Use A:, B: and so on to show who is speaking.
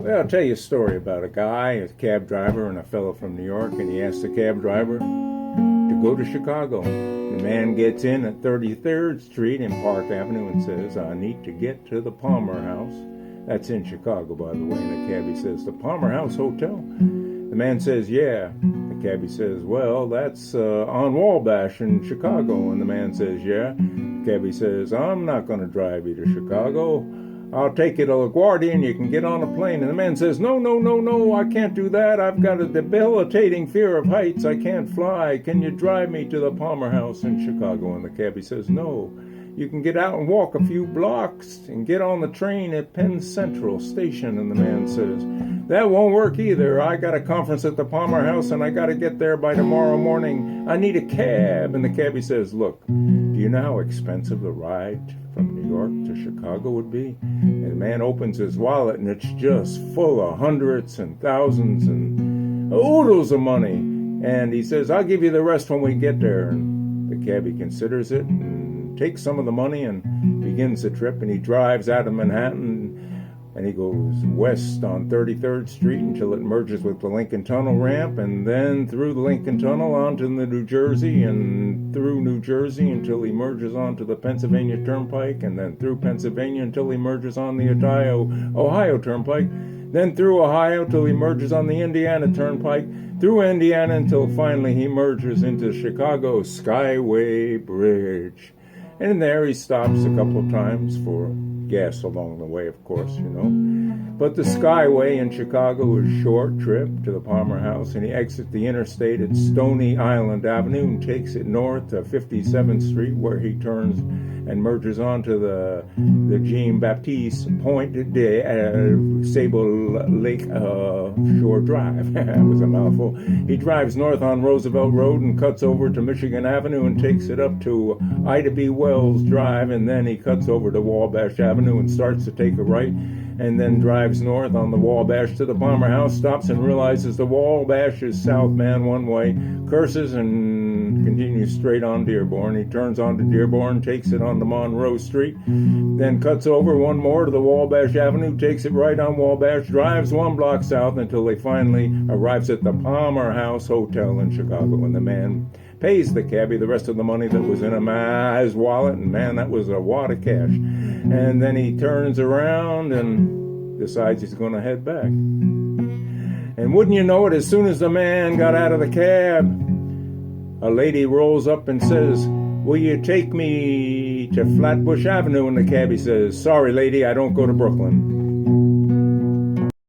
A: Well, I'll tell you a story about a guy, a cab driver, and a fellow from New York, and he asked the cab driver to go to Chicago. The man gets in at 33rd Street and Park Avenue and says, I need to get to the Palmer House. That's in Chicago, by the way. And the cabbie says, the Palmer House Hotel? The man says, yeah. The cabbie says, well, that's on Wabash in Chicago. And the man says, yeah. The cabbie says, I'm not going to drive you to Chicago. I'll take you to LaGuardia and you can get on a plane. And the man says, no, no, no, no, I can't do that. I've got a debilitating fear of heights. I can't fly. Can you drive me to the Palmer House in Chicago? And the cabbie says, no. You can get out and walk a few blocks and get on the train at Penn Central Station. And the man says, that won't work either. I got a conference at the Palmer House and I got to get there by tomorrow morning. I need a cab. And the cabbie says, look, do you know how expensive the ride from New York to Chicago would be? And the man opens his wallet and it's just full of hundreds and thousands and oodles of money. And he says, I'll give you the rest when we get there. And the cabbie considers it and takes some of the money and begins the trip. And he drives out of Manhattan and he goes west on 33rd Street until it merges with the Lincoln Tunnel ramp, and then through the Lincoln Tunnel onto the New Jersey, and through New Jersey until he merges onto the Pennsylvania Turnpike, and then through Pennsylvania until he merges on the Ohio Turnpike, then through Ohio till he merges on the Indiana Turnpike, through Indiana until finally he merges into Chicago's Skyway Bridge. And there he stops a couple of times for gas along the way, of course, you know. But the Skyway in Chicago is a short trip to the Palmer House, and he exits the interstate at Stony Island Avenue and takes it north to 57th Street, where he turns and merges onto the Jean Baptiste Point de Sable Lake Shore Drive. That was a mouthful. He drives north on Roosevelt Road and cuts over to Michigan Avenue and takes it up to Ida B. Wells Drive, and then he cuts over to Wabash Avenue and starts to take a right, and then drives north on the Wabash to the Palmer House, stops and realizes the Wabash is southbound one way, curses and continues straight on Dearborn. He turns onto Dearborn, takes it onto Monroe Street, then cuts over one more to the Wabash Avenue, takes it right on Wabash, drives one block south until they finally arrives at the Palmer House Hotel in Chicago, and the man pays the cabbie the rest of the money that was in his wallet, and man, that was a wad of cash. And then he turns around and decides he's going to head back. And wouldn't you know it, as soon as the man got out of the cab, a lady rolls up and says, will you take me to Flatbush Avenue? And the cabbie says, sorry lady, I don't go to Brooklyn.